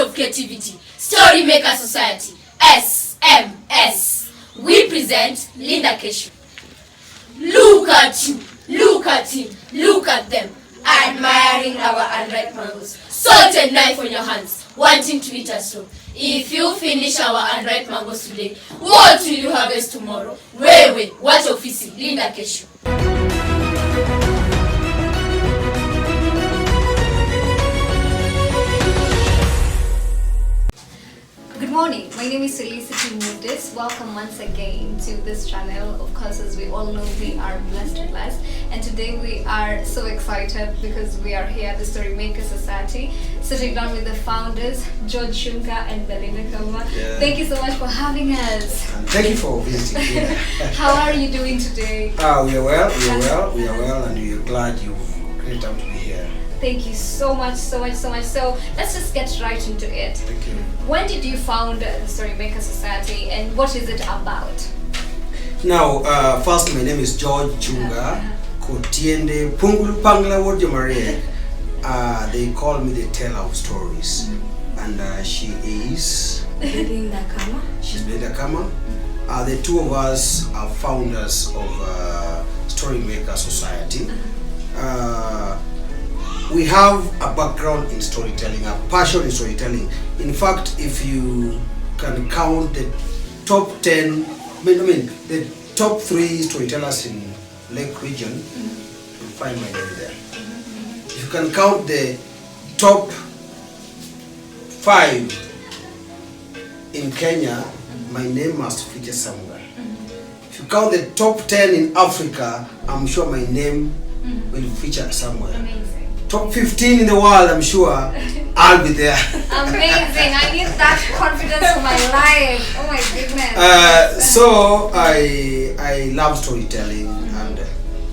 of creativity, Story Maker Society, SMS. We present Linda Keshu. Look at you, look at him, look at them, admiring our unripe mangoes. Salt and knife on your hands, wanting to eat us raw. If you finish our unripe mangoes today, what will you harvest tomorrow? Wewe, what office? Linda Keshu. Good morning, my name is Felicity Mudis. Welcome once again to this channel. Of course, as we all know, we are blessed. And today we are so excited because we are here at the Story Maker Society, sitting down with the founders, George Shunka and Belinda Kama. Yeah. Thank you so much for having us. Thank you for visiting here. How are you doing today? We are well, and we are glad you created time to be here. Thank you so much. So let's just get right into it. Thank you. When did you found the Story Maker Society and what is it about? Now, first, my name is George Chunga. Kotiende Pungulu Pangla Wodja Maria. They call me the teller of stories. And she is Belinda Kama. She's Belinda Kama. The two of us are founders of Story Maker Society. We have a background in storytelling, a passion in storytelling. In fact, if you can count the top 10, the top 3 storytellers in Lake region, you'll find my name there. If you can count the top 5 in Kenya, my name must feature somewhere. If you count the top 10 in Africa, I'm sure my name will feature somewhere. Amazing. Top 15 in the world, I'm sure I'll be there. Amazing. I need that confidence for my life. Oh my goodness. So I love storytelling, and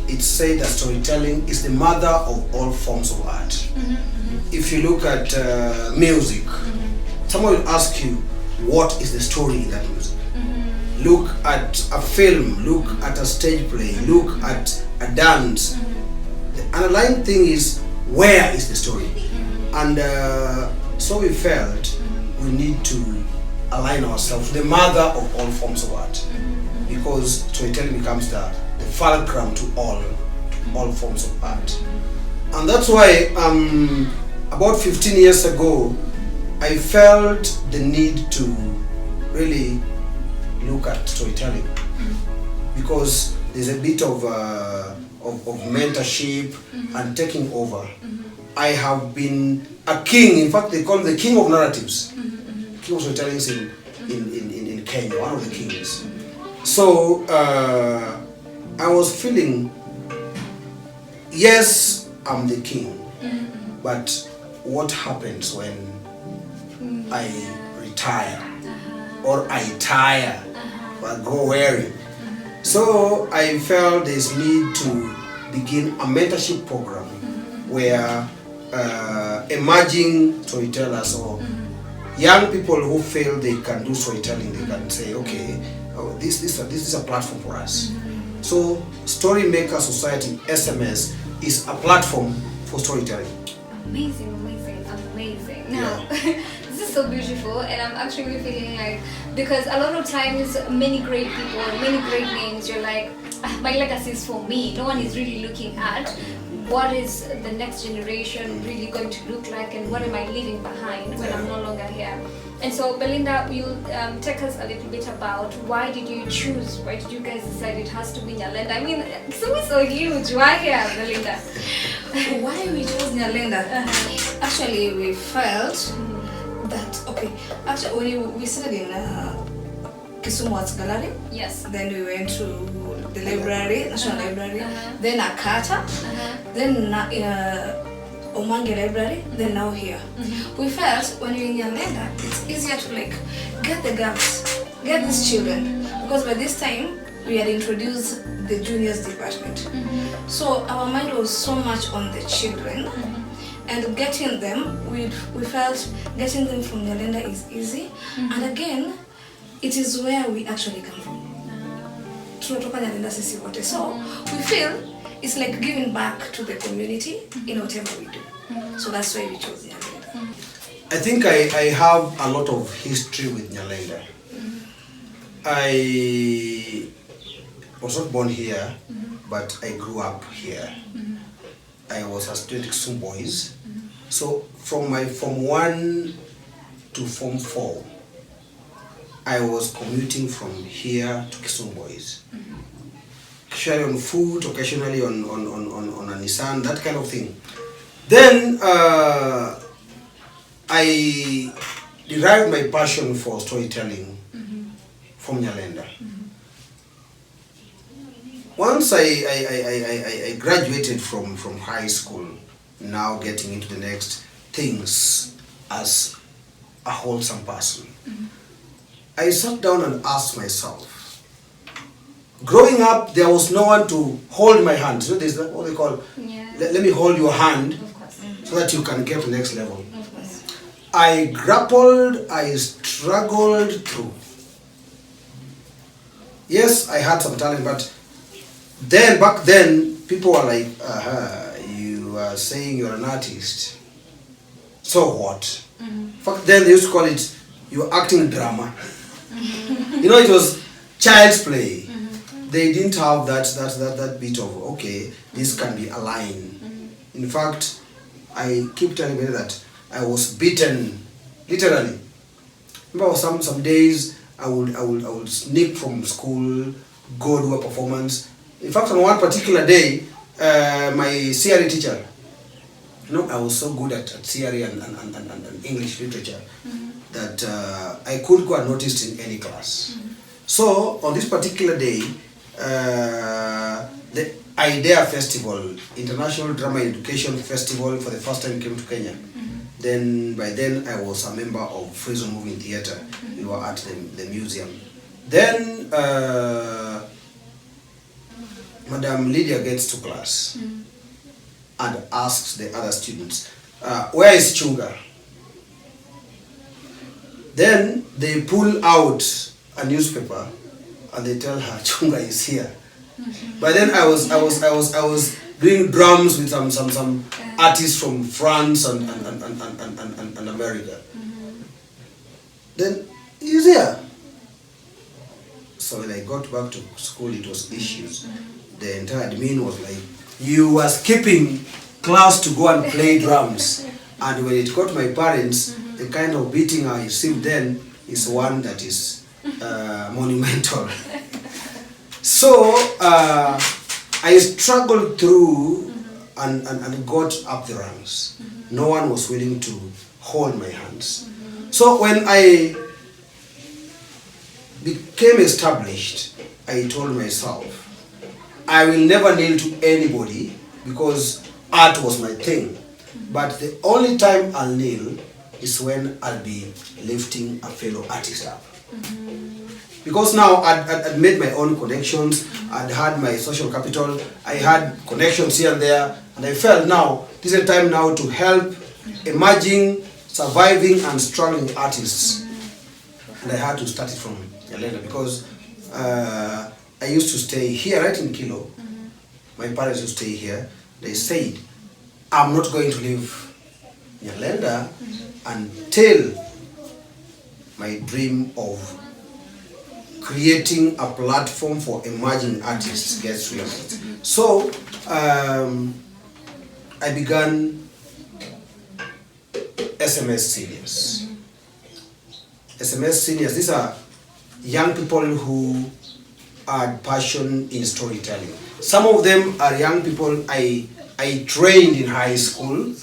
it's said that storytelling is the mother of all forms of art. If you look at music, someone will ask you, what is the story in that music? Look at a film, look at a stage play, look at a dance. The underlying thing is, where is the story? And so we felt we need to align ourselves with the mother of all forms of art, because storytelling becomes the fulcrum to all forms of art. And that's why about 15 years ago I felt the need to really look at storytelling, because there's a bit of mentorship and taking over. I have been a king. In fact, they call me the king of narratives. King of storytelling in Kenya, one of the kings. So I was feeling, yes, I'm the king, but what happens when I retire or I tire or grow weary? So I felt there's need to begin a mentorship program where emerging storytellers or young people who feel they can do storytelling, they can say, okay, this is a platform for us. So Story Maker Society, SMS, is a platform for storytelling. Amazing. Now, this is so beautiful, and I'm actually feeling like, because a lot of times many great people, many great names, you're like, my legacy is for me. No one is really looking at what is the next generation really going to look like, and what am I leaving behind when I'm no longer here. And so, Belinda, will take us a little bit about why did you guys decide it has to be Nyalenda? I mean, it's so huge. Why here, Belinda? Why we chose Nyalenda? Actually, we felt that, okay, actually we started in Kisumu Arts Gallery. Yes. Then we went to the library, National Library, then Akata, then Omange Library, then now here. We felt when you're in Nyalenda, it's easier to get the gaps, get these children, because by this time we had introduced the juniors department. So our mind was so much on the children, and getting them, we felt getting them from Nyalenda is easy, and again, it is where we actually come from. So we feel it's like giving back to the community in whatever we do. So that's why we chose Nyalenda. I think I have a lot of history with Nyalenda. I was not born here, but I grew up here. I was a student at Kisumu Boys. So from my Form 1 to Form 4, I was commuting from here to Kisumu Boys. Occasionally on foot, occasionally on a Nissan, that kind of thing. Then I derived my passion for storytelling from Nyalenda. Once I graduated from high school, now getting into the next things as a wholesome person, I sat down and asked myself, growing up, there was no one to hold my hand. So there's what they call, let me hold your hand so that you can get to the next level. I grappled, I struggled through. Yes, I had some talent, but then, back then, people were like, you are saying you're an artist. So what? Back then, they used to call it, you're acting drama. You know, it was child's play. They didn't have that bit of, okay, this can be a line. In fact, I keep telling me that I was beaten, literally. Remember some days I would sneak from school, go do a performance. In fact, on one particular day, my CRE teacher, you know, I was so good at CRE and English literature that I could go unnoticed in any class. So on this particular day, the IDEA Festival, International Drama Education Festival, for the first time came to Kenya. Then by then I was a member of Freedom Moving Theatre. We were at the museum. Then Madam Lydia gets to class and asks the other students, where is Chunga? Then they pull out a newspaper and they tell her Chunga is here. But then I was doing drums with some artists from France and America. Then he's here. So when I got back to school, it was issues. The entire admin was like, you were skipping class to go and play drums. And when it got to my parents, the kind of beating I received then is one that is monumental. So I struggled through and got up the ranks. No one was willing to hold my hands. So when I became established, I told myself, I will never kneel to anybody because art was my thing. But the only time I'll kneel is when I'll be lifting a fellow artist up. Because now I'd made my own connections, I'd had my social capital, I had connections here and there, and I felt now, this is the time now to help emerging, surviving and struggling artists. And I had to start it from Nyalenda because I used to stay here, right in Kilo. My parents used to stay here. They said, I'm not going to leave Nyalenda until my dream of creating a platform for emerging artists gets realized. So I began SMS seniors. SMS seniors, these are young people who are passionate in storytelling. Some of them are young people I trained in high school,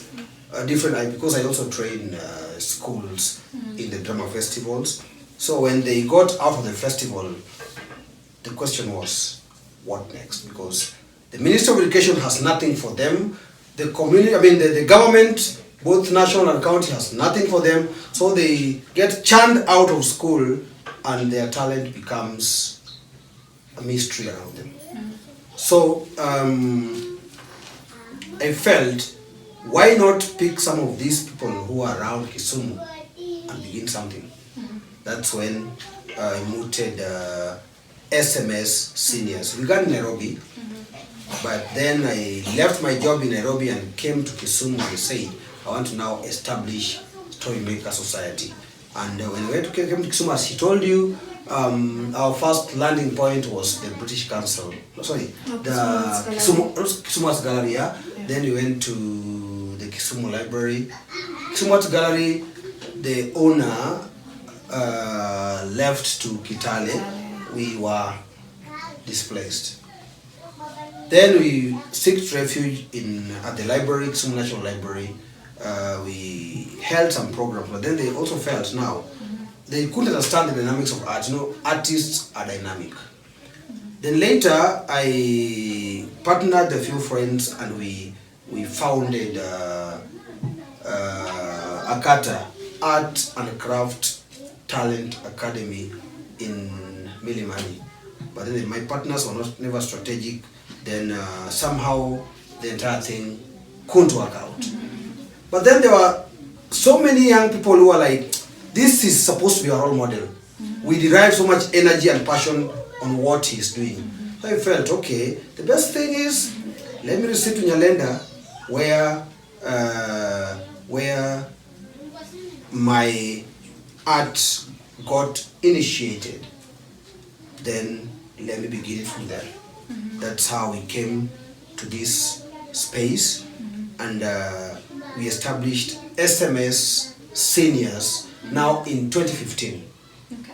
because I also train schools in the drama festivals. So when they got out of the festival, the question was, what next? Because the Ministry of Education has nothing for them. The community, the government, both national and county, has nothing for them. So they get churned out of school and their talent becomes a mystery around them. So I felt, why not pick some of these people who are around Kisumu and begin something? That's when I mooted SMS seniors. We began in Nairobi, but then I left my job in Nairobi and came to Kisumu and said, I want to now establish Story Maker Society. And when we went to Kisumu, as he told you, our first landing point was the British Council. The Kisumu Gallery. Yeah? Then we went to the Kisumu Library. Kisumu Gallery, the owner left to Kitale. We were displaced. Then we sought refuge at the library, Kisumu National Library. We held some programs, but then they also felt now they couldn't understand the dynamics of art. You know, artists are dynamic. Then later, I partnered a few friends and we founded Akata, Art and Craft Talent Academy in Milimani. But then my partners were never strategic. Then somehow the entire thing couldn't work out. But then there were so many young people who were like, this is supposed to be a role model. We derive so much energy and passion on what he's doing. So I felt, okay, the best thing is, let me receive to Nyalenda where my art got initiated. Then let me begin it from there. That's how we came to this space, and we established SMS Seniors now in 2015. Okay.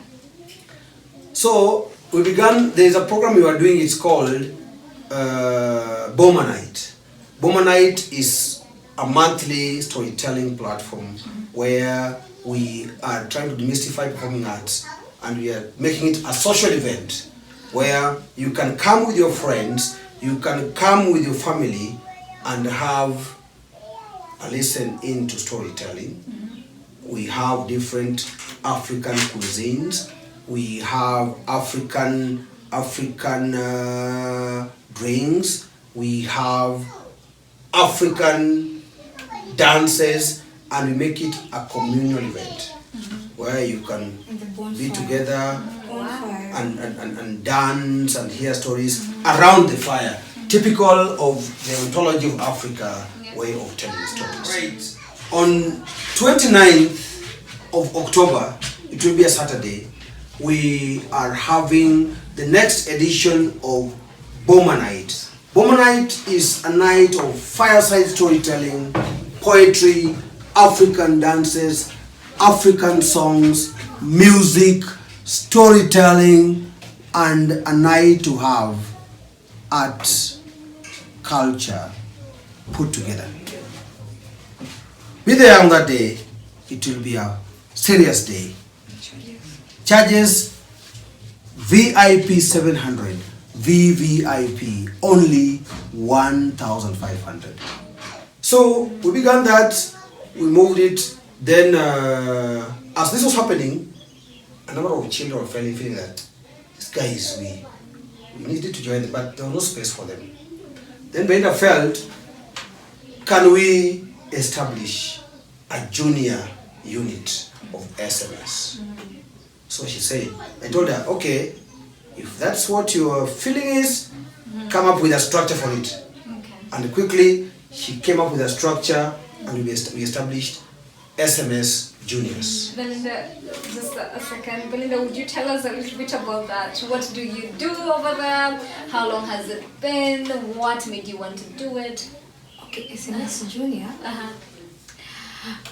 So we began, there is a program we were doing, it's called Boma Night. Boma Night is a monthly storytelling platform where we are trying to demystify performing arts, and we are making it a social event where you can come with your friends, you can come with your family and have a listen into storytelling. We have different African cuisines. We have African drinks. We have African dances, and we make it a communal event where you can be together and dance and hear stories around the fire, typical of the ontology of Africa way of telling stories. Right. On 29th of October, it will be a Saturday, we are having the next edition of Boma Night. Boma Night is a night of fireside storytelling, poetry, African dances, African songs, music, storytelling, and a night to have art, culture put together. Be there on that day, it will be a serious day. Charges VIP 700, VVIP only 1,500. So we began that, we moved it, then as this was happening, a number of children were feeling that these guys, we needed to join them, but there was no space for them. Then Belinda felt, can we establish a junior unit of SMS? So she said, I told her, okay, if that's what your feeling is, come up with a structure for it. Okay. And quickly, she came up with a structure, and we established SMS Juniors. Belinda, just a second. Belinda, would you tell us a little bit about that? What do you do over there? How long has it been? What made you want to do it? Okay, SMS Junior. Uh-huh.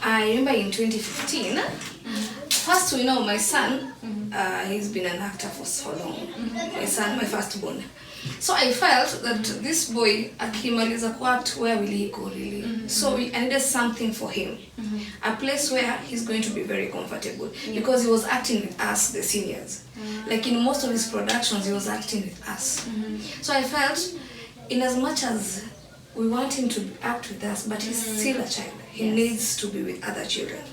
I remember in 2015. First, you know, my son, he's been an actor for so long. My son, my firstborn. So I felt that this boy, akimaliza kuact, where will he go really? So I needed something for him. A place where he's going to be very comfortable. Because he was acting with us, the seniors. Like in most of his productions, he was acting with us. So I felt, in as much as we want him to act with us, but he's still a child. He needs to be with other children.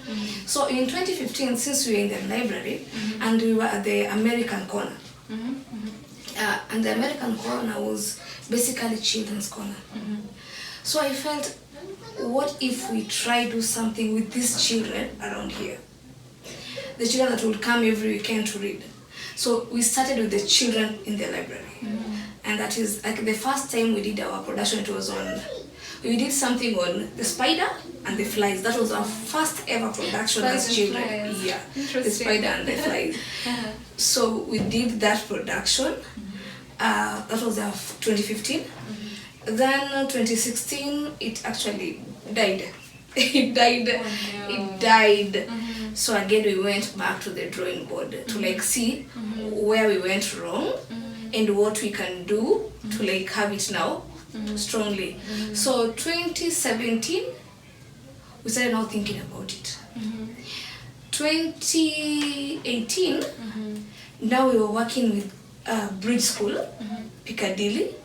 So in 2015, since we were in the library, and we were at the American corner, and the American corner was basically children's corner. So I felt, what if we try do something with these children around here? The children that will come every weekend to read. So we started with the children in the library. And that is like the first time we did our production, it was we did something on the spider and the flies. That was our first ever production Spies as and children. flies. Yeah, the Interesting. spider and the flies. So we did that production. That was our 2015. Then 2016, it actually died. It died. Oh, no. It died. So again, we went back to the drawing board to like see where we went wrong and what we can do to like have it now strongly. So 2017, we started now thinking about it. 2018, now we were working with Bridge School, Piccadilly.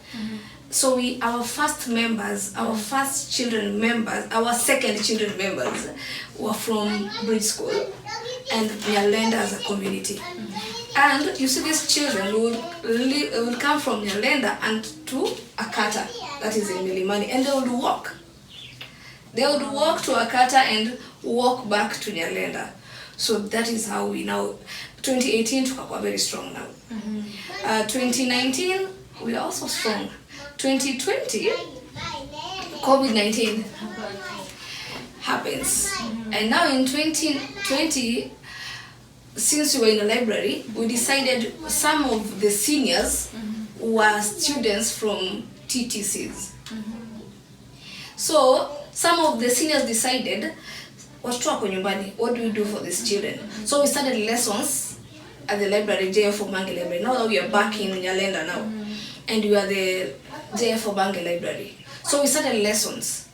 So our first members, our first children members, our second children members were from Bridge School, and we are learned as a community. And you see, these children will come from Nyalenda and to Akata, that is in Milimani, and they would walk. They would walk to Akata and walk back to Nyalenda. So that is how we now, 2018 tukakuwa very strong now. 2019 we are also strong. 2020 COVID-19 happens, and now in 2020, since we were in the library, we decided some of the seniors were students from TTCs. So some of the seniors decided, what do we do for these children? So we started lessons at the library, JF Bange Library. Now that we are back in Nyalenda now, and we are the JF Bange Library. So we started lessons.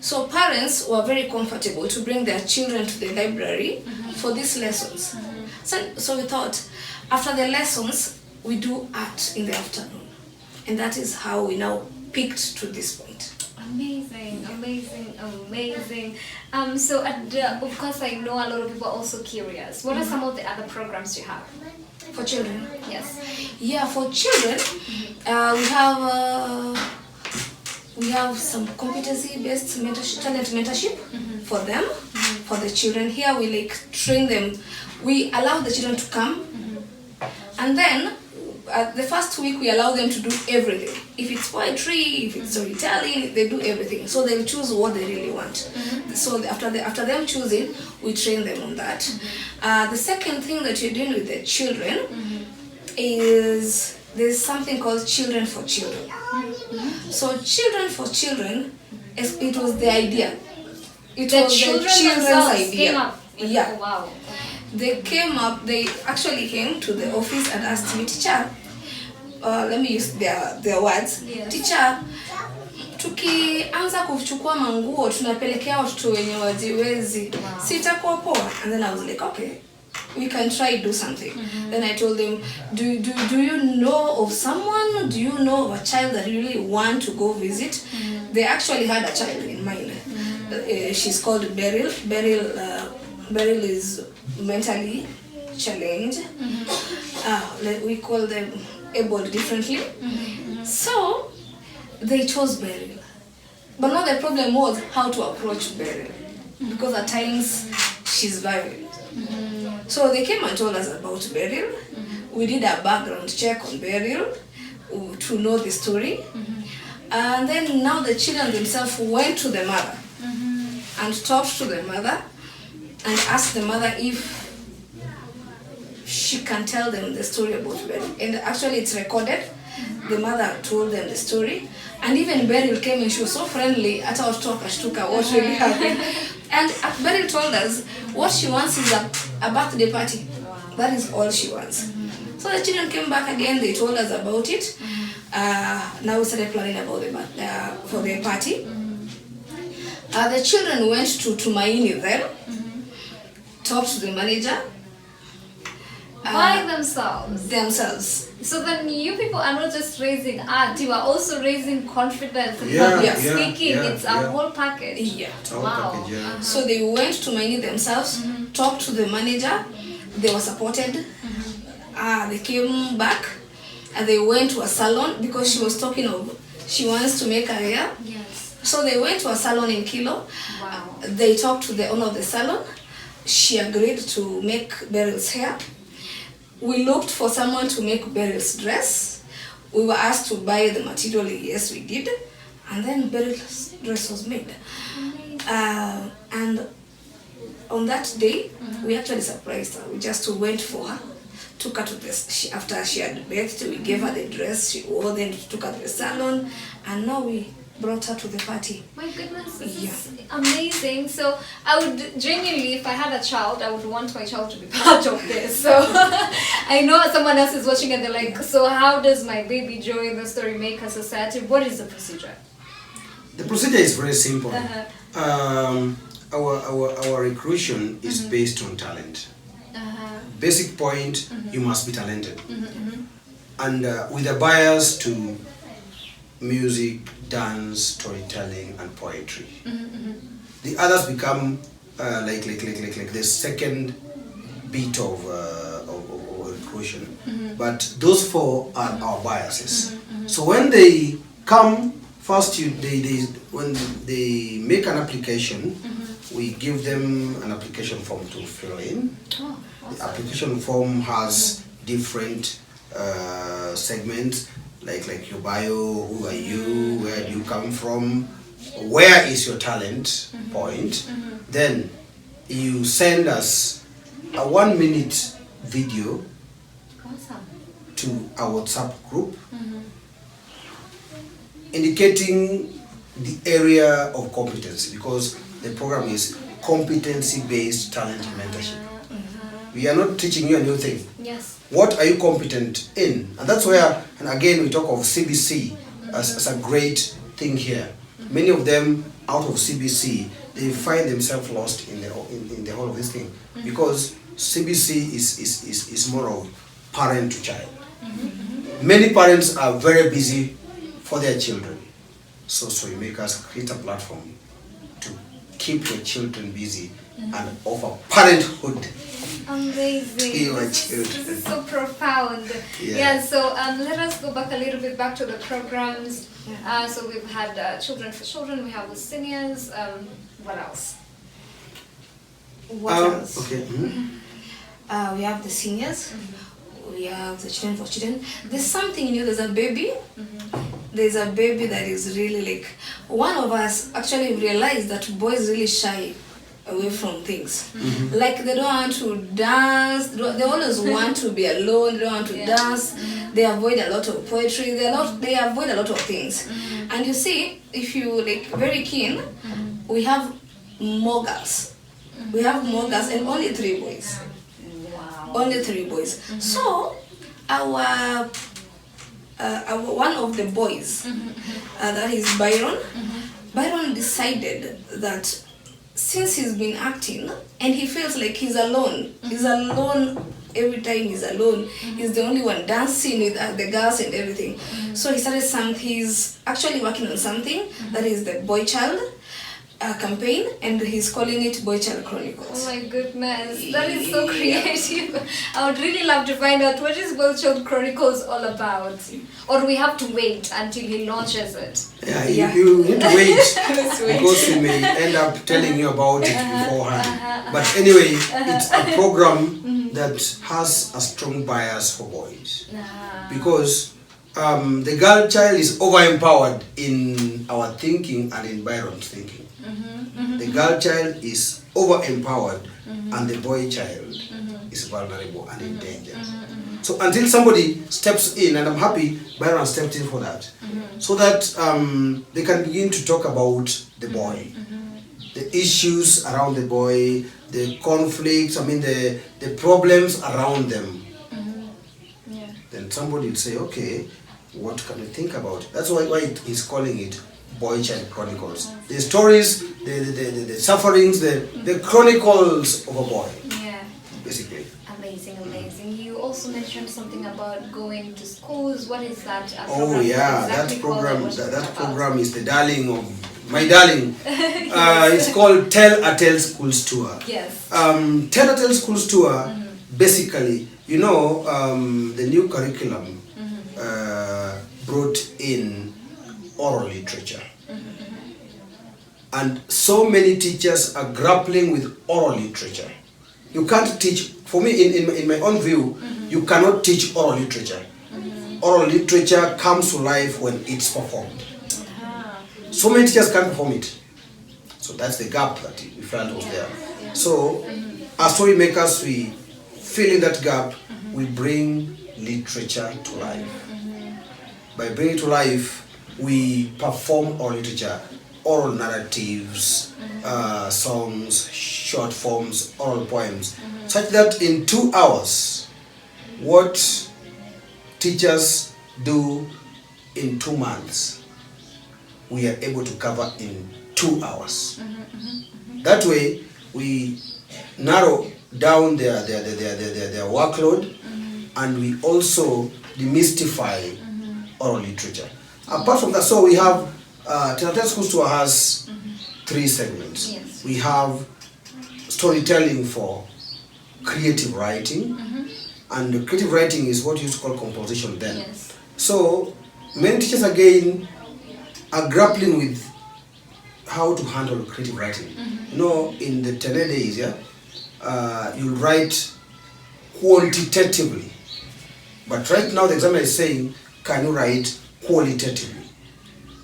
So parents were very comfortable to bring their children to the library for these lessons. So we thought, after the lessons, we do art in the afternoon. And that is how we now picked to this point. Amazing, amazing, amazing. So of course, I know a lot of people are also curious. What are some of the other programs you have? For children? Yes. Yeah, for children, we have some competency-based mentorship, talent mentorship for them, for the children. Here we like train them. We allow the children to come, and then the first week we allow them to do everything. If it's poetry, if it's storytelling, they do everything. So they'll choose what they really want. So after them choosing, we train them on that. The second thing that you're doing with the children is there's something called Children for Children. So Children for Children, it was the idea. It The was children the children's themselves idea. came up. Yeah. Oh, wow. They came up, they actually came to the office and asked me, teacher, let me use their words. Yes. Teacher, tukianza kuchukua manguo tunapelekea watoto wenye wajiwezi, sitakuwa poa. And then I was like, okay, we can try do something. Then I told them, do you know of someone? Do you know of a child that you really want to go visit? They actually had a child in mind. She's called Beryl. Beryl is mentally challenged. We call them able differently. So they chose Beryl. But now the problem was how to approach Beryl, because at times she's violent. So they came and told us about Beryl. We did a background check on Beryl to know the story. And then now the children themselves went to the mother and talked to the mother and asked the mother if she can tell them the story about Beryl. And actually it's recorded. The mother told them the story. And even Beryl came and she was so friendly. At our talk, what really happened. And Beryl told us what she wants is a birthday party. That is all she wants. So the children came back again. They told us about it. Now we started planning about for the party. The children went to Tumaini then, talked to the manager. By themselves. Themselves. So then you people are not just raising art, you are also raising confidence in Yeah, public yeah, speaking. yeah, It's a yeah. whole package. Yeah. Wow. So they went to Maini themselves, talked to the manager. They were supported. They came back and they went to a salon because she was talking of she wants to make a hair. Yes. So they went to a salon in Kilo. Wow. They talked to the owner of the salon. She agreed to make Beryl's hair. We looked for someone to make Beryl's dress. We were asked to buy the material. Yes, we did. and then burial dress was made. And on that day, we actually surprised her. We just went for her, took her to this. After she had bathed, we gave her the dress she wore, then took her to the salon, and now we brought her to the party. My goodness, this is amazing. So I would genuinely, if I had a child, I would want my child to be part of this. So I know someone else is watching and they're like, so how does my baby join the Storymaker Society? What is the procedure? The procedure is very simple. Our recruitment is based on talent. Basic point, you must be talented. And with a bias to music, dance, storytelling, and poetry. The others become like the second bit of recruitment. But those four are our biases. So when they come, first when they make an application, we give them an application form to fill in. Oh, awesome. The application form has different segments, like your bio, who are you, where do you come from, where is your talent point. Then you send us a 1-minute video to our WhatsApp group indicating the area of competency, because the program is competency-based talent mentorship. We are not teaching you a new thing. Yes. What are you competent in? And that's where, and again, we talk of CBC as a great thing here. Many of them out of CBC, they find themselves lost in the whole of this thing, because CBC is more of parent to child. Many parents are very busy for their children. So you make us create a platform to keep your children busy and offer parenthood. Amazing. This is so profound. Yeah, so let us go back a little bit back to the programs. So we've had Children for Children, we have the seniors. What else? What else? Okay. We have the seniors. We have the Children for Children. There's something new. There's a baby. There's a baby that is really like, one of us actually realized that boys really shy away from things. Like they don't want to dance, they always want to be alone, they don't want to dance, they avoid a lot of poetry, they avoid a lot of things. And you see, if you like very keen, we have more girls. We have more girls and only 3 boys. Wow. Only 3 boys. So our one of the boys, that is Byron, Byron decided that since he's been acting and he feels like he's alone every time he's alone, he's the only one dancing with the girls and everything. So he started he's actually working on something that is the Boy Child campaign, and he's calling it Boy Child Chronicles. Oh my goodness, that is so creative. I would really love to find out what is Boy Child Chronicles all about. Or we have to wait until he launches it. You need to wait because we may end up telling you about it beforehand. But anyway, it's a program that has a strong bias for boys. Because the girl child is over-empowered in our thinking and in Byron's thinking. The girl child is over-empowered and the boy child is vulnerable and in danger. So until somebody steps in, and I'm happy Byron stepped in for that, so that they can begin to talk about the boy, the issues around the boy, the conflicts, the problems around them. Then somebody will say, okay, what can we think about? That's why he's calling it Boy Child Chronicles. The stories, the sufferings, the chronicles of a boy. Yeah. Basically. Amazing. You also mentioned something about going to schools. What is that? Oh yeah, exactly that program is the darling of my darling. It's called Tell a Tale Schools Tour. Yes. Tell a Tale Schools Tour, basically, the new curriculum brought in oral literature. And so many teachers are grappling with oral literature. You can't teach, for me, in my own view, you cannot teach oral literature. Oral literature comes to life when it's performed. So many teachers can't perform it. So that's the gap that we felt was there. So as story makers, we fill in that gap, we bring literature to life. By bringing it to life, we perform oral literature, oral narratives, songs, short forms, oral poems, such that in 2 hours, what teachers do in 2 months, we are able to cover in 2 hours. That way, we narrow down their workload, and we also demystify oral literature. Apart from that, so we have Tenatena School Tour has 3 segments. Yes. We have storytelling for creative writing, and creative writing is what you used to call composition then. Yes. So many teachers again are grappling with how to handle creative writing. You know, in the 10 days, you'll write quantitatively, but right now the examiner is saying, can you write qualitatively?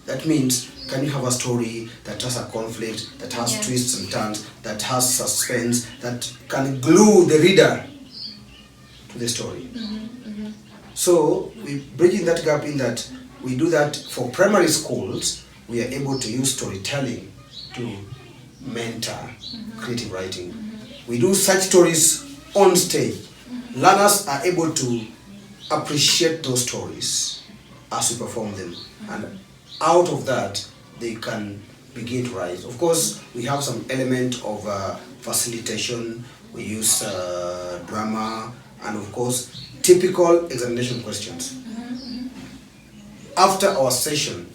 That means, can you have a story that has a conflict, that has twists and turns, that has suspense, that can glue the reader to the story? So we bridge in that gap in that we do that for primary schools. We are able to use storytelling to mentor creative writing. We do such stories on stage. Learners are able to appreciate those stories as we perform them, and out of that they can begin to write. Of course, we have some element of facilitation. We use drama, and of course typical examination questions. After our session,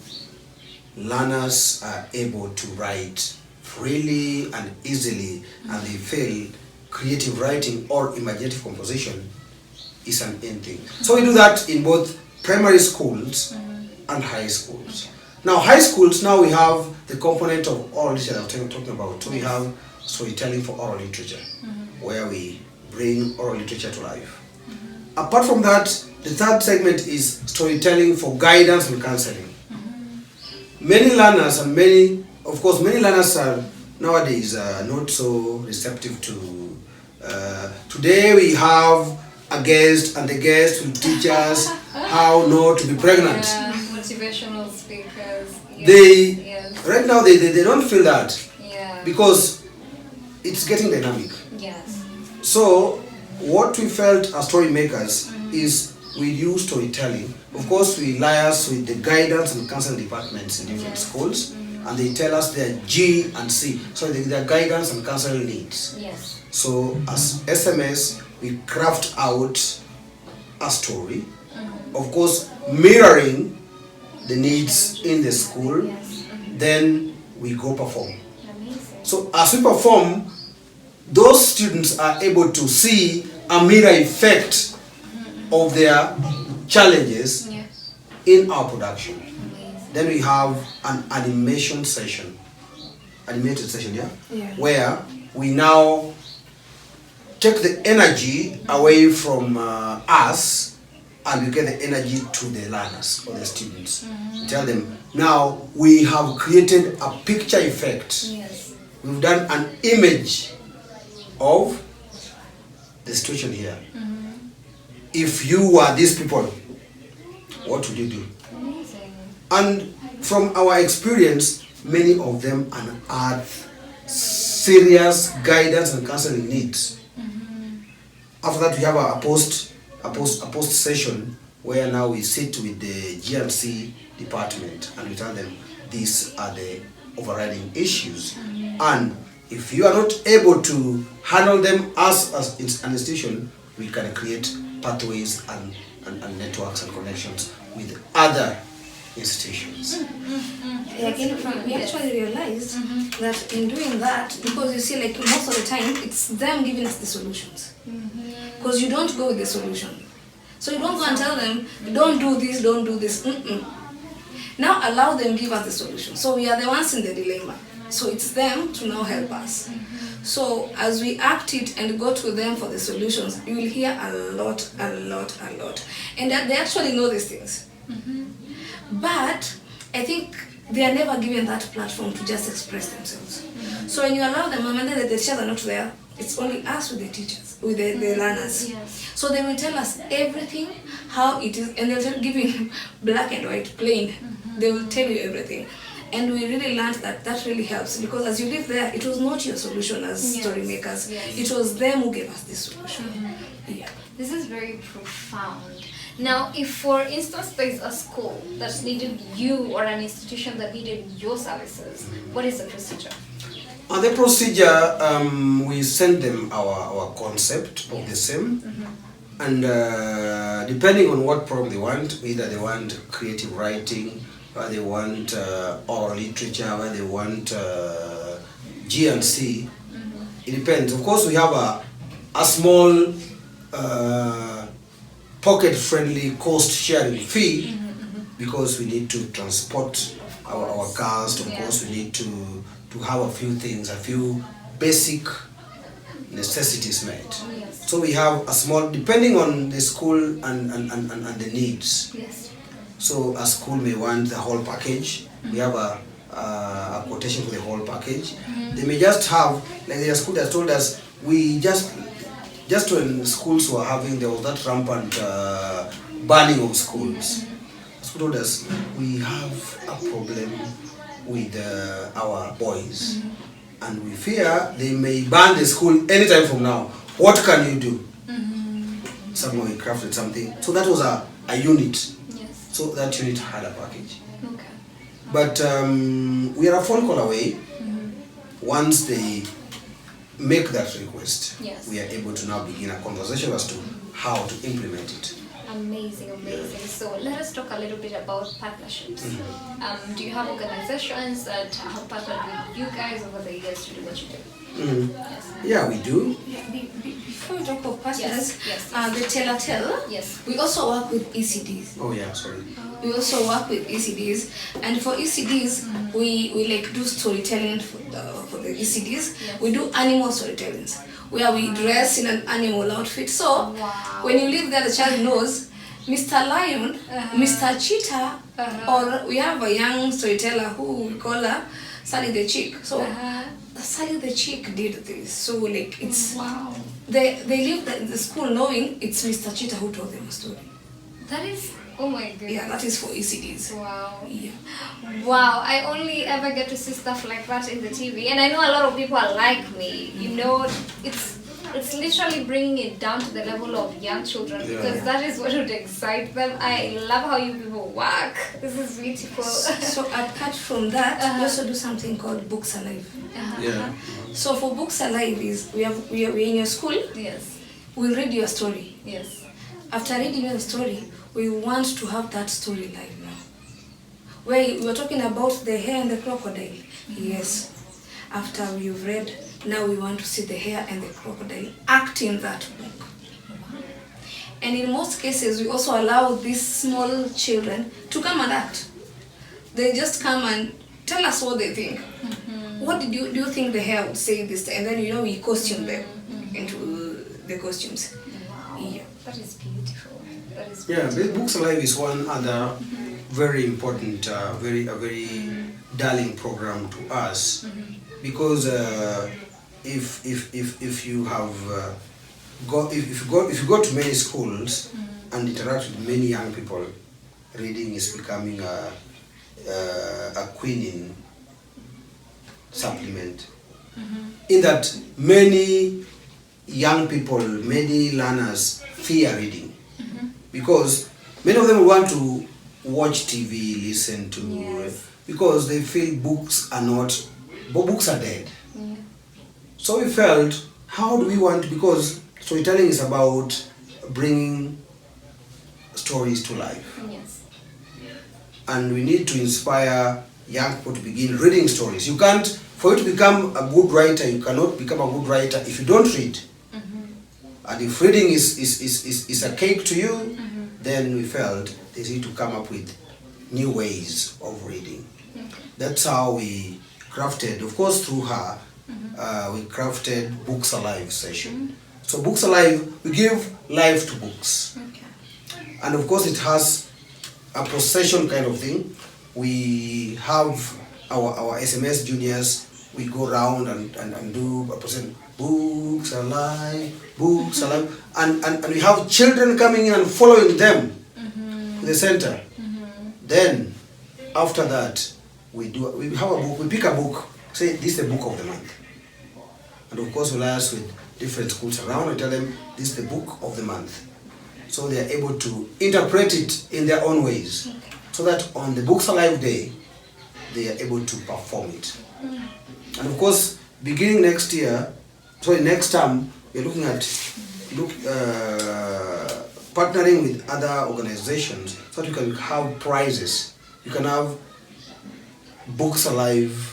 learners are able to write freely and easily, and they feel creative writing or imaginative composition is an in thing. So we do that in both primary schools and high schools. Now high schools, now we have the component of oral literature that I'm talking about. So we have storytelling for oral literature, where we bring oral literature to life. Apart from that, the third segment is storytelling for guidance and counseling. Many learners and many learners are nowadays not so receptive to. Today we have a guest, and the guest will teach us how not to be pregnant. Motivational speakers. Right now they don't feel that, because it's getting dynamic. Yes. So what we felt as story makers is we use storytelling. Of course, we liaise with the guidance and counseling departments in different schools, and they tell us their G and C, so their guidance and counseling needs. Yes. So as SMS, we craft out a story, of course mirroring the needs in the school. Then we go perform. Amazing. So as we perform, those students are able to see a mirror effect of their challenges in our production. Then we have an animated session, where we now take the energy away from us, and we get the energy to the learners or the students. Tell them, now we have created a picture effect. Yes. We've done an image of the situation here. If you were these people, what would you do? Amazing. And from our experience, many of them had serious guidance and counseling needs. After that, we have a post session where now we sit with the GNC department and we tell them these are the overriding issues, and if you are not able to handle them as an institution, we can create pathways and networks and connections with other institutions. We actually realized that in doing that, because you see, like most of the time, it's them giving us the solutions. Because you don't go with the solution. So you don't go and tell them, don't do this, don't do this. Now allow them give us the solution. So we are the ones in the dilemma. So it's them to now help us. So as we act it and go to them for the solutions, you will hear a lot. And that they actually know these things. But I think they are never given that platform to just express themselves. So when you allow them, and then the teachers are not there, it's only us with the teachers, with the learners. Yes. So they will tell us everything, how it is, and they'll give you black and white, plain. They will tell you everything. And we really learned that really helps, because as you live there, it was not your solution as story makers. Yes. It was them who gave us this solution. Yeah. This is very profound. Now, if for instance there is a school that needed you or an institution that needed your services, what is the procedure? The procedure, we send them our concept of the same, and depending on what problem they want, either they want creative writing, or they want oral literature, or they want G&C, it depends. Of course, we have a small pocket-friendly cost-sharing fee, because we need to transport our cast. Of course, we need to have a few things, a few basic necessities met. Yes. So we have a small, depending on the school and the needs. Yes. So a school may want the whole package. We have a quotation for the whole package. They may just have, like the school that told us, we just when schools were having, there was that rampant burning of schools. The school told us, we have a problem with our boys, and we fear they may ban the school anytime from now. What can you do? Somehow we crafted something. So that was a unit. Yes. So that unit had a package. Okay. But we are a phone call away. Once they make that request, Yes. we are able to now begin a conversation as to how to implement it. Amazing, amazing. So let us talk a little bit about partnerships. Do you have organizations that have partnered with you guys over the years to do what you do? Yes. Yeah, we do. Before we talk about partners, Yes. the Tell. Yes. We also work with ECDs. Oh yeah, sorry. We also work with ECDs, and for ECDs, we like do storytelling for the ECDs. Yes. We do animal storytellings, where we dress in an animal outfit. So Wow. when you live there, the child knows Mr. Lion, Mr. Cheetah, or we have a young storyteller who we call her Sally the Chick. So Sally the Chick did this. So like it's Wow. they live in the school knowing it's Mr. Cheetah who told them a story. That is, oh my goodness. Yeah, that is for ECDs. Wow. Yeah. Wow, I only ever get to see stuff like that in the TV, and I know a lot of people are like me. You know, it's literally bringing it down to the level of young children, because that is what would excite them. I love how you people work. This is beautiful. So apart from that, we also do something called Books Alive. Yeah. So for Books Alive is we're in your school. Yes. We'll read your story. Yes. After reading your story, we want to have that story live now. Where we were talking about the hare and the crocodile. Yes. After we've read, now we want to see the hare and the crocodile act in that book. And in most cases, we also allow these small children to come and act. They just come and tell us what they think. What do you think the hare would say this? And then we costume them into the costumes. Wow. Yeah. That is beautiful. That is Yeah, beautiful. Books Alive is one other very important, very darling program to us, because if you have if you go to many schools and interact with many young people, reading is becoming a queening supplement. In that many young people, many learners fear reading, because many of them want to watch TV, listen to, because they feel books are dead. So we felt, how do we want, because storytelling is about bringing stories to life. Yes. And we need to inspire young people to begin reading stories. You can't, for you to become a good writer, you cannot become a good writer if you don't read. And if reading is a cake to you, then we felt they need to come up with new ways of reading. That's how we crafted, of course through her, we crafted Books Alive session. So Books Alive, we give life to books. And of course it has a procession kind of thing, we have our SMS juniors. We go around and do a present, books alive, and we have children coming in and following them to the center. Then after that we have a book, we pick a book, say this is the book of the month. And of course we'll ask with different schools around and tell them this is the book of the month. So they are able to interpret it in their own ways. So that on the Books Alive Day, they are able to perform it. And of course, beginning next term, we're looking at partnering with other organizations so that you can have prizes. You can have Books Alive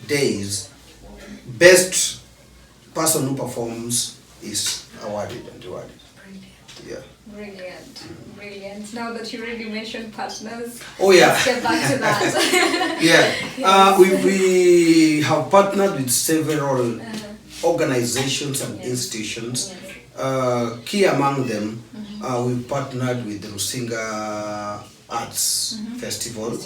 days. Best person who performs is awarded and rewarded. Yeah. Brilliant. Now that you already mentioned partners, oh yeah, let's get back to that. Yeah, we have partnered with several organizations and institutions. Key among them, we partnered with the Rusinga Arts Festival.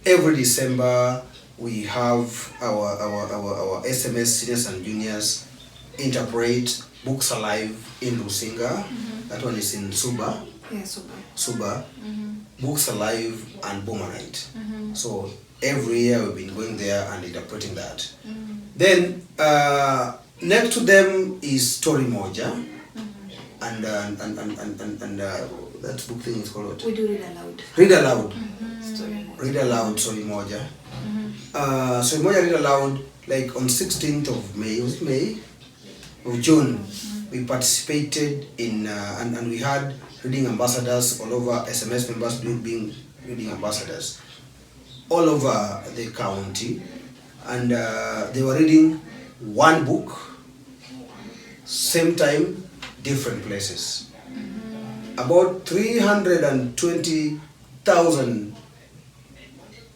Every December, we have our SMS seniors and juniors interpret Books Alive in Rusinga. That one is in Suba. Yeah, Suba. Books Alive and Bomanite. So every year we've been going there and interpreting that. Then next to them is Story Moja, and that book thing is called what? We do read aloud. Read aloud. Story Moja. Read aloud, Story Moja. Story Moja read aloud, like on 16th of May, was it May? Of June, we participated in and we had reading ambassadors all over, SMS members being reading ambassadors all over the county, and they were reading one book, same time, different places. About 320,000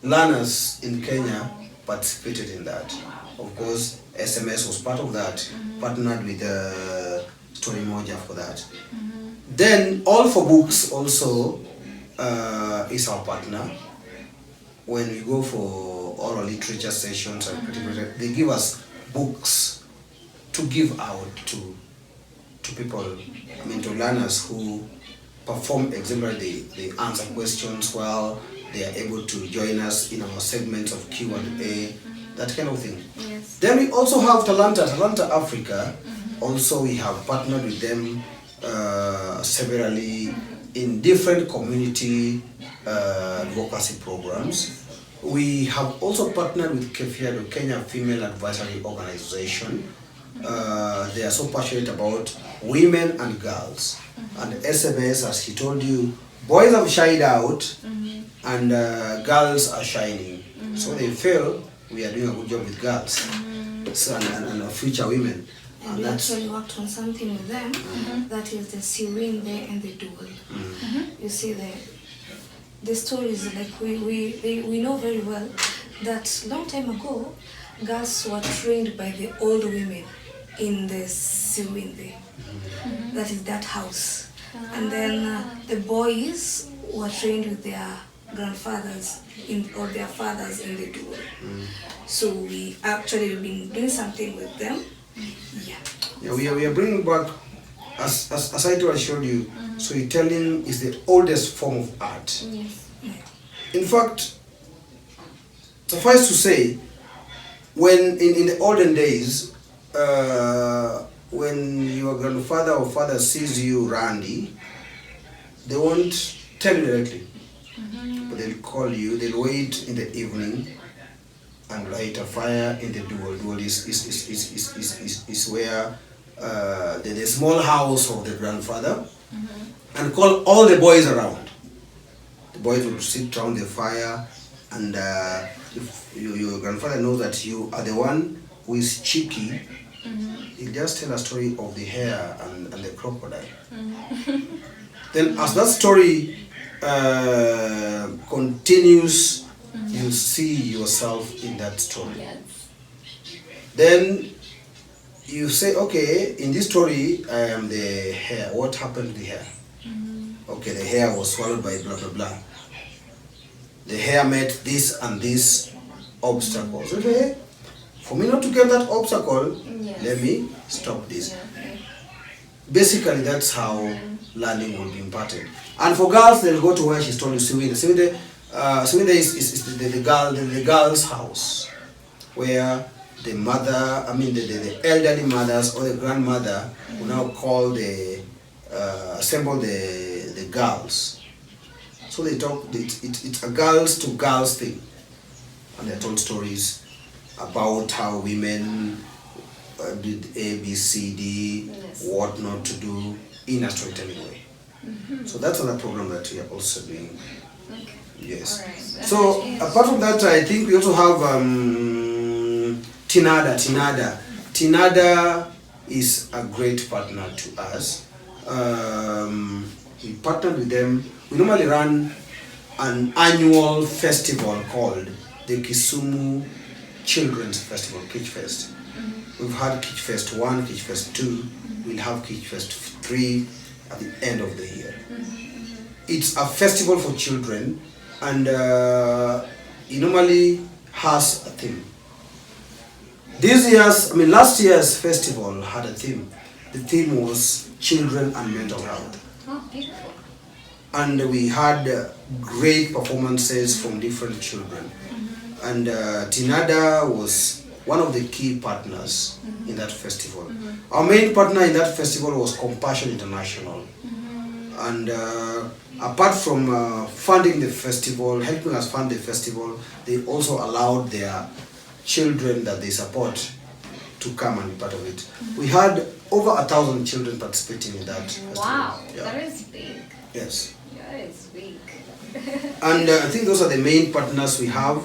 learners in Kenya participated in that. Of course, SMS was part of that, partnered with Story Moja for that. Then All for Books also is our partner. When we go for oral literature sessions, and they give us books to give out to people, I mean to learners who perform exemplary. They answer questions well, they are able to join us in our segments of Q&A, that kind of thing. Yes. Then we also have Talanta Africa. Also we have partnered with them severally in different community advocacy programs. We have also partnered with KFIADO, Kenya Female Advisory Organization. They are so passionate about women and girls. And SMS, as he told you, boys have shined out and girls are shining. So they feel we are doing a good job with girls so, and future women. And we actually worked on something with them, that is the Siwinde and the Dual. You see the stories, like we know very well that long time ago, girls were trained by the old women in the Siwinde, that is that house. And then the boys were trained with their grandfathers or their fathers in the Dual. So we actually been doing something with them. Yeah, we are bringing back, as I showed you, storytelling is the oldest form of art. Yes. In fact, suffice to say, when in the olden days, when your grandfather or father sees you randy, they won't tell you directly, but they'll call you. They'll wait in the evening and light a fire in the dual. Dual is where the small house of the grandfather, and call all the boys around. The boys will sit around the fire, and if your grandfather knows that you are the one who is cheeky, he'll just tell a story of the hare and the crocodile. Then as that story continues, you see yourself in that story. Yes. Then you say, okay, in this story, I am the hare. What happened to the hare? Okay, the hare was swallowed by blah, blah, blah. the hair met this and this obstacles. Okay, for me not to get that obstacle, Yes. let me stop this. Yeah, okay. Basically, that's how learning will be imparted. And for girls, they'll go to where she's told you, Sweden. Sweden is the girl's house, where the mother, the elderly mothers or the grandmother will now call assemble the girls. So they talk. It's a girls to girls thing, and they're told stories about how women did A, B, C, D, Yes. what not to do in a storytelling way. So that's another program that we are also doing. Okay. Yes. All right. So apart from that, I think we also have Tinada. Tinada is a great partner to us. We partnered with them. We normally run an annual festival called the Kisumu Children's Festival, Kitsch Fest. We've had Kitsch Fest 1, Kitsch Fest 2, we'll have Kitsch Fest 3 at the end of the year. It's a festival for children, and it normally has a theme. Last year's festival had a theme. The theme was children and mental health. Oh, beautiful. And we had great performances from different children. And Tinada was one of the key partners in that festival. Our main partner in that festival was Compassion International. And apart from funding the festival, helping us fund the festival, they also allowed their children that they support to come and be part of it. We had over 1,000 children participating in that festival. Wow, Yeah. that is big. Yes. That is big. And I think those are the main partners we have.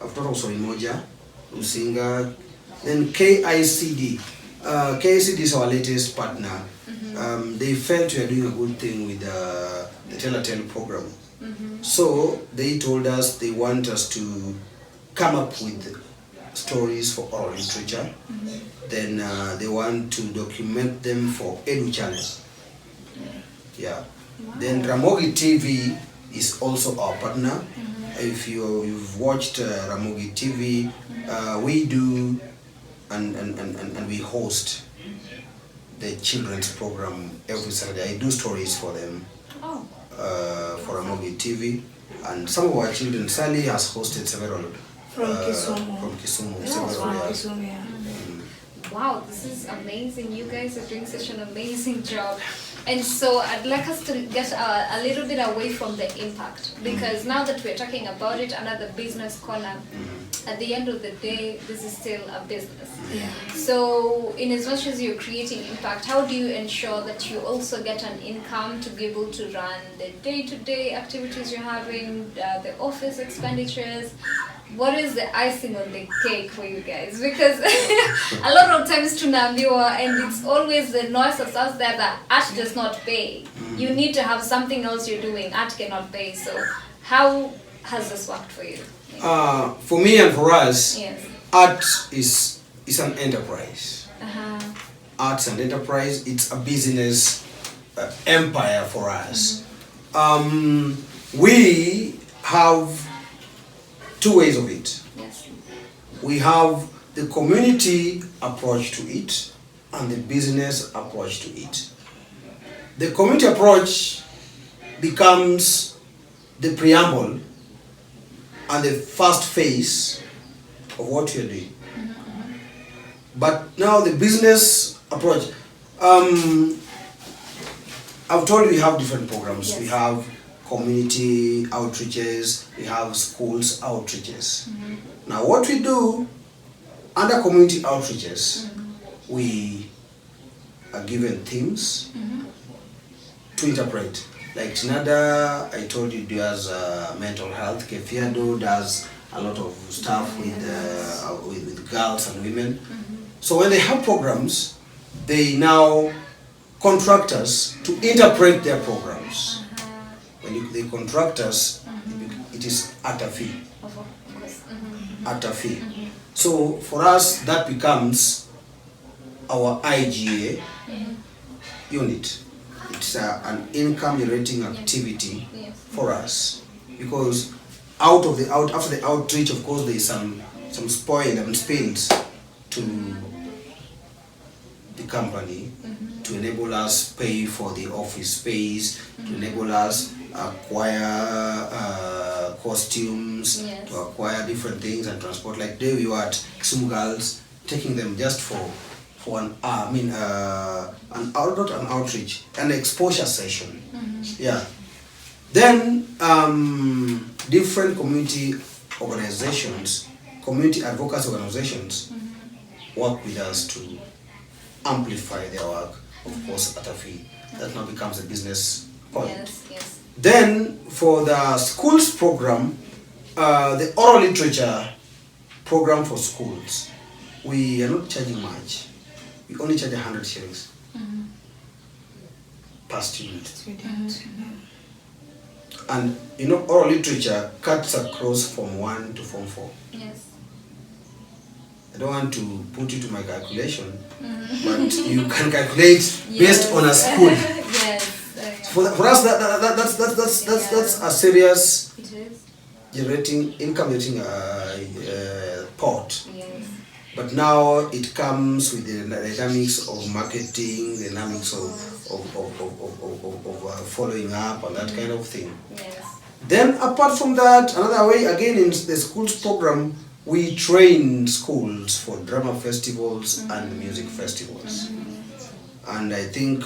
I've taught also Imoja, Usinga, then KICD. KICD is our latest partner. They felt we are doing a good thing with the Tell a Tale program. So they told us they want us to come up with stories for oral literature. Then they want to document them for Edu Channel. Yeah. Then Ramogi TV is also our partner. If you've watched Ramogi TV, we do and we host the children's program every Saturday. I do stories for them for Ramogi TV, and some of our children. Sally has hosted several From Kisumu. From Kisumu, Yes, several from years. Kisumu, yeah. Wow, this is amazing. You guys are doing such an amazing job. And so I'd like us to get a little bit away from the impact, because now that we're talking about it under the business corner, at the end of the day, this is still a business. Yeah. So in as much as you're creating impact, how do you ensure that you also get an income to be able to run the day-to-day activities you're having, the office expenditures? What is the icing on the cake for you guys? Because a lot of times tunaambiwa, and it's always the noise that's out there that art does not pay. You need to have something else you're doing. Art cannot pay. So how has this worked for you? For me and for us, Yes. art is an enterprise. Uh-huh. Art's an enterprise. It's a business empire for us. We have two ways of it. Yes. We have the community approach to it and the business approach to it. The community approach becomes the preamble and the first phase of what you're doing. But now the business approach, I've told you we have different programs. Yes. We have community outreaches, we have schools outreaches. Now what we do under community outreaches, we are given themes to interpret. Like Tinada, I told you, does mental health. Kefiado does a lot of stuff with girls and women. So when they have programs, they now contract us to interpret their programs. When they contract us, it is at a fee. Of course. At a fee. So for us, that becomes our IGA unit. It's an income generating activity Yes. for us, because after the outreach, of course, there is some spoil and spills to the company to enable us pay for the office space, to enable us acquire costumes, Yes. to acquire different things and transport. Like there we were at Kisumu Girls, taking them just for an not an outreach, an exposure session. Yeah. Then different community organizations, community advocacy organizations work with us to amplify their work, of course, at a fee. That now becomes a business point. Yes. Then for the schools program, the oral literature program for schools, we are not charging much. We only charge 100 shillings per student. And oral literature cuts across Form 1 to Form 4. Yes. I don't want to put it to my calculation, but you can calculate based on a school. Yes. For us, that's a serious It is. income generating pot. Yes. But now it comes with the dynamics of marketing, the dynamics of following up and that kind of thing. Yes. Then apart from that, another way again in the schools program, we train schools for drama festivals and music festivals. And I think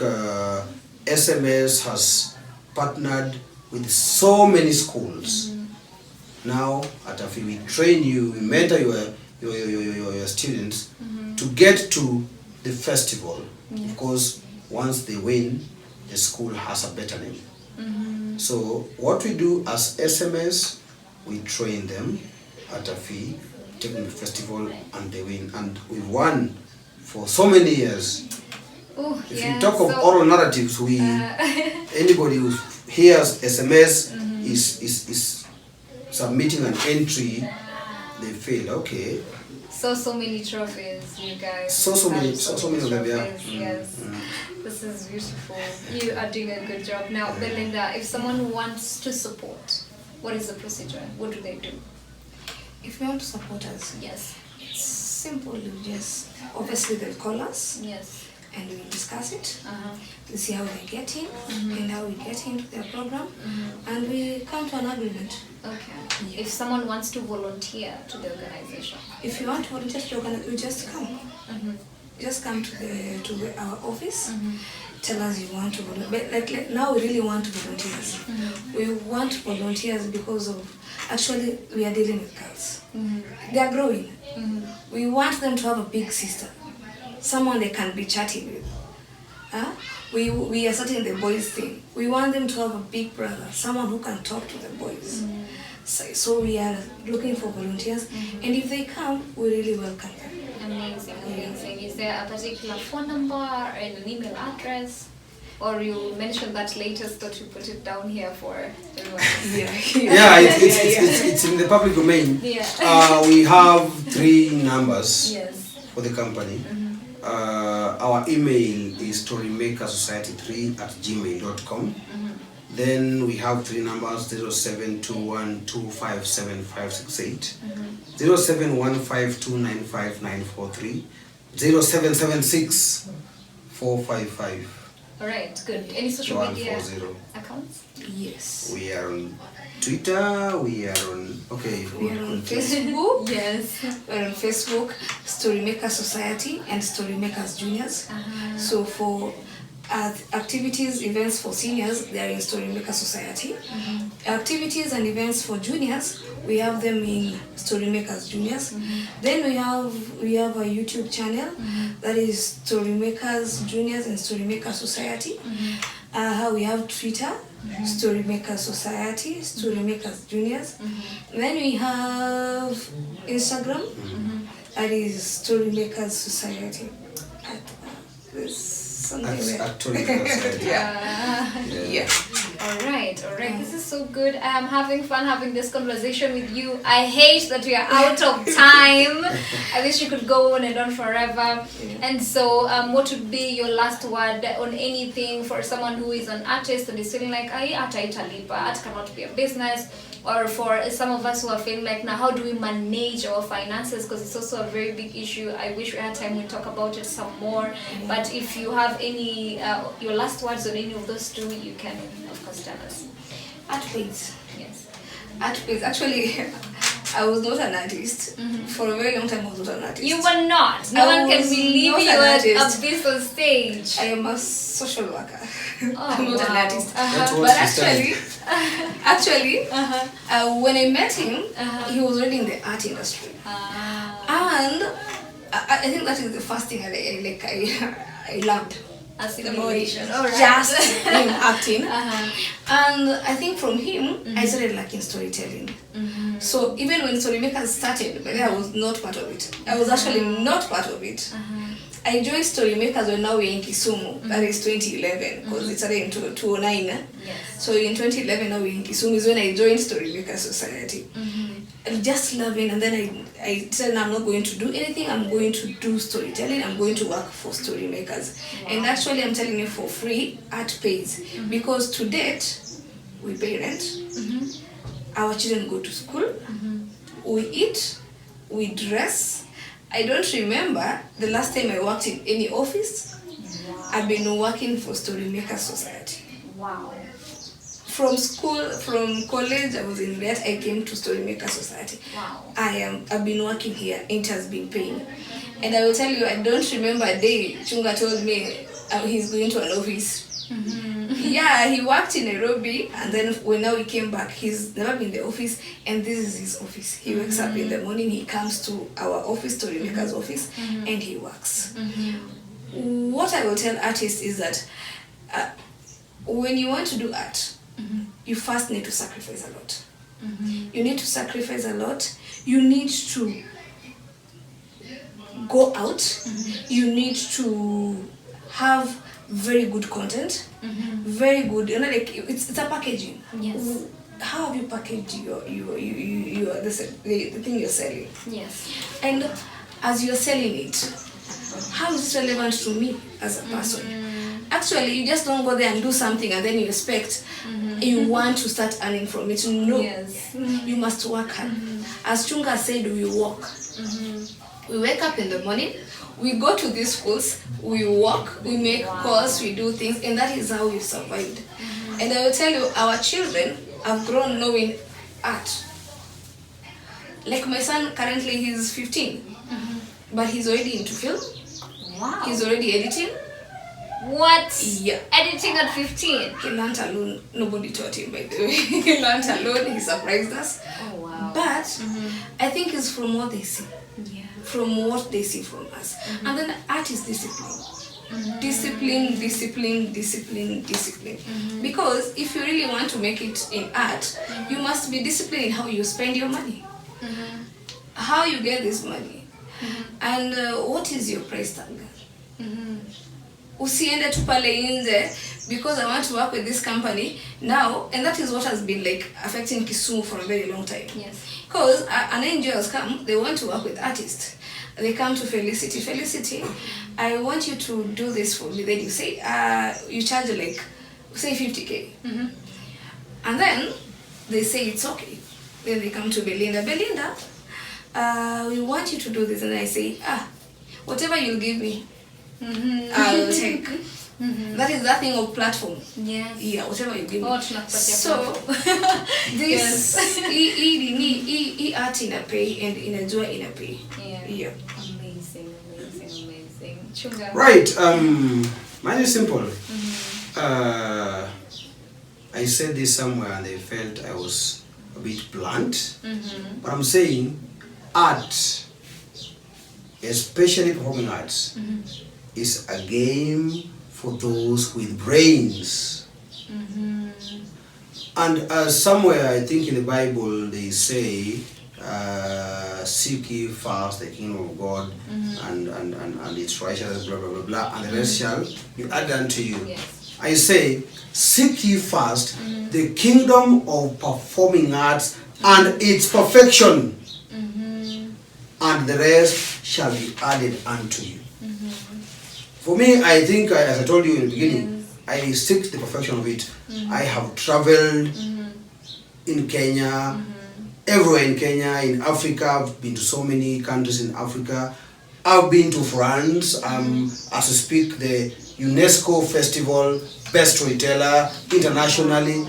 SMS has partnered with so many schools. Now at AFI we train you, we mentor your students to get to the festival. Of course, once they win, the school has a better name. So what we do as SMS, we train them at a fee, take them to the festival, and they win. And we've won for so many years. Oh, If you talk of oral narratives, anybody who hears SMS is submitting an entry, they fail. Okay. So many trophies, you guys. So many of them, yeah. Yes. This is beautiful. You are doing a good job. Now, Belinda, if someone wants to support, what is the procedure? What do they do? If you want to support us, Yes. it's simple. You just obviously they'll call us Yes. and we'll discuss it. Uh-huh. We'll see how they get in and how we get into their program, and we come to an agreement. Okay. Yeah. If someone wants to volunteer to the organization. If you want to volunteer to the organization, you just come. Just come to our office. Tell us you want to volunteer. But like now we really want volunteers. We want volunteers because of actually we are dealing with girls. They are growing. We want them to have a big sister, someone they can be chatting with. We are starting the boys thing. We want them to have a big brother, someone who can talk to the boys. So we are looking for volunteers, and if they come, we really welcome them. Amazing. Is there a particular phone number and an email address? Or you mentioned that latest, but you put it down here for everyone. It's in the public domain. Yeah. We have 3 numbers Yes. for the company. Our email is storymakersociety3@gmail.com. Then we have 3 numbers: 0721257568, 0715295943, 0776455455. All right. Good. Any social media 140. accounts? Yes. We are on Twitter. We are on We are on Facebook. Yes. We're on Facebook, Storymakers Society and Storymakers Juniors. So for activities, events for seniors, they are in Storymakers Society. Activities and events for juniors, we have them in Storymakers Juniors. Then we have a YouTube channel that is Storymakers Juniors and Storymakers Society. We have Twitter, Storymakers Society, Storymakers Juniors. Then we have Instagram, that is Storymakers Society. Something like Actually, yeah. Alright. This is so good. I am having fun having this conversation with you. I hate that we are out of time. I wish you could go on and on forever. And so, what would be your last word on anything for someone who is an artist and is feeling like, art cannot be a business? Or for some of us who are feeling like, now how do we manage our finances, because it's also a very big issue. I wish we had time to talk about it some more. But if you have any your last words on any of those two, you can of course tell us. Art pays. Yes. Art pays. Actually, I was not an artist. For a very long time I was not an artist. You were not. No one can believe you were a beast on stage. I am a social worker. Oh, I'm not an artist. But actually, when I met him, he was already in the art industry, and I think that is the first thing I loved. Assimilation. Just him acting, and I think from him I started liking storytelling. So even when Storymakers started, but I was not part of it. I was actually not part of it. I joined Storymakers when now we're in Kisumu. That is 2011, because it started in 2009. Yes. So in 2011 now we're in Kisumu is when I joined Storymakers Society. And just loving, and then I said I'm not going to do anything, I'm going to do storytelling, I'm going to work for Storymakers. And actually I'm telling you for free, art pays. Because to date, we pay rent, our children go to school, we eat, we dress. I don't remember the last time I worked in any office. I've been working for Storymakers Society. Wow. From school, from college, I was in that. I came to Storymakers Society. Wow. I've been working here. It has been paying. And I will tell you, I don't remember a day Chunga told me he's going to an office. Yeah, he worked in Nairobi, and then when now he came back, he's never been in the office, and this is his office. He wakes up in the morning, he comes to our office, Storymakers office, and he works. What I will tell artists is that when you want to do art, you first need to sacrifice a lot. You need to sacrifice a lot. You need to go out. You need to have very good content, very good. You know, like it's a packaging. Yes. How have you packaged the thing you're selling? Yes. And as you're selling it, how is it relevant to me as a person? Actually, you just don't go there and do something and then you expect you want to start earning from it. No. Yes. You must work hard. As Chunga said, we walk. We wake up in the morning, we go to these schools, we walk, we make calls, we do things, and that is how we've survived. And I will tell you, our children have grown knowing art. Like my son, currently he's 15, but he's already into film. Wow. He's already editing. What? Yeah. Editing at 15? He learned alone. Nobody taught him, by the way. He learned alone. He surprised us. Oh, wow. But I think it's from what they see. Yeah. From what they see from us. And then art is discipline. Discipline. Because if you really want to make it in art, you must be disciplined in how you spend your money. How you get this money. And what is your price tag? Usiende tu pale nje because I want to work with this company now, and that is what has been like affecting Kisumu for a very long time. Yes. Because an NGOs come, they want to work with artists. They come to Felicity, I want you to do this for me. Then you say, you charge like, say 50K. And then they say it's okay. Then they come to Belinda, we want you to do this. And I say, whatever you'll give me, I'll take. That is that thing of platform. Yes. Yeah, whatever you give me. Oh, so this he art in a pay and in a joy in a pay. Yeah. Amazing. Chunga. Right. Mine is simple. I said this somewhere and they felt I was a bit blunt. But I'm saying art, especially performing arts, is a game for those with brains. And somewhere, I think in the Bible, they say, seek ye first the kingdom of God and its righteousness, blah, blah, blah, blah, and the rest shall be added unto you. Yes. I say, seek ye first the kingdom of performing arts and its perfection, and the rest shall be added unto you. For me, I think, as I told you in the beginning, I seek the perfection of it. I have traveled in Kenya, everywhere in Kenya, in Africa. I've been to so many countries in Africa. I've been to France, as I speak, the UNESCO Festival, Best Storyteller, internationally.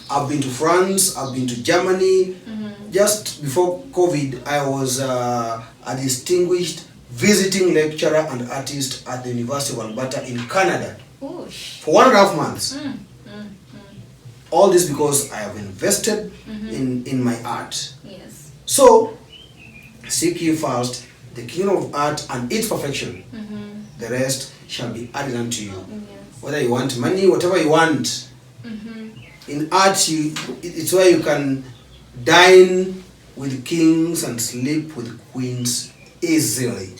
I've been to France, I've been to Germany. Just before COVID, I was a distinguished visiting lecturer and artist at the University of Alberta in Canada for 1.5 months. All this because I have invested in my art. Yes. So, seek ye first the kingdom of art and its perfection. The rest shall be added unto you. Yes. Whether you want money, whatever you want. In art, it's where you can dine with kings and sleep with queens easily.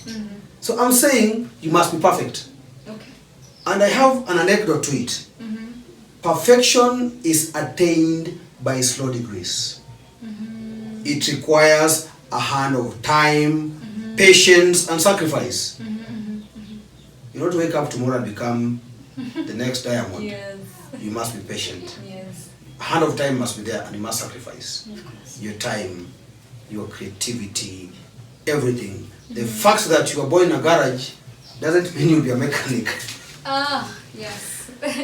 So I'm saying you must be perfect. Okay. And I have an anecdote to it. Perfection is attained by slow degrees. It requires a hand of time, patience, and sacrifice. You don't wake up tomorrow and become the next diamond. Yes. You must be patient. Yes. A hand of time must be there, and you must sacrifice Of course. your time, your creativity, everything. The fact that you are born in a garage doesn't mean you'll be a mechanic. Ah, yes.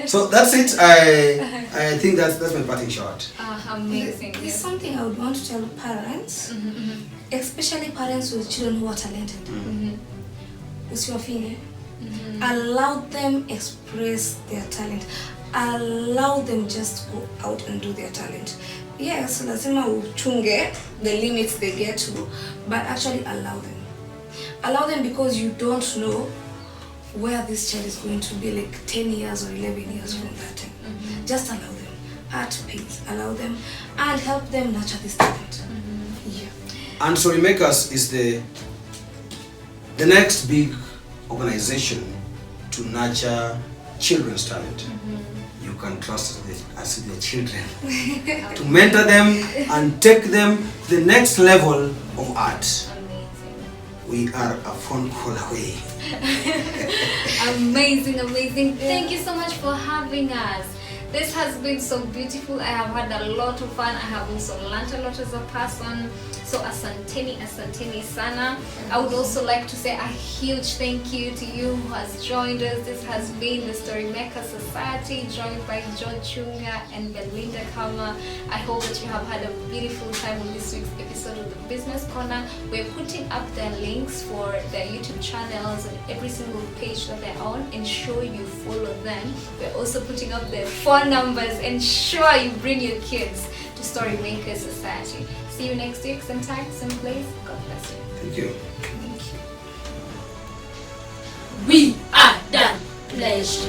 So that's it. I think that's my parting shot. Amazing. There's something I would want to tell parents, especially parents with children who are talented. Usiwafinye. Allow them express their talent. Allow them just go out and do their talent. Yes, lazima uchunge the limits they get to, but actually allow them. Allow them because you don't know where this child is going to be like 10 years or 11 years from that time. Just allow them. Art pays. Allow them and help them nurture this talent. Yeah. And Storymakers is the next big organization to nurture children's talent. You can trust us with your children to mentor them and take them to the next level of art. We are a phone call away. Amazing, amazing. Thank you so much for having us. This has been so beautiful. I have had a lot of fun. I have also learned a lot as a person. So asanteni sana. I would also like to say a huge thank you to you who has joined us. This has been the Storymaker Society, joined by John Chunga and Belinda Kama. I hope that you have had a beautiful time with this week's episode of the Business Corner. We're putting up their links for their YouTube channels and every single page that they're on. Ensure you follow them. We're also putting up their phone numbers. Ensure you bring your kids to Storymaker Society. See you next week, same time, same place. God bless you. Thank you. We are done. Pledged.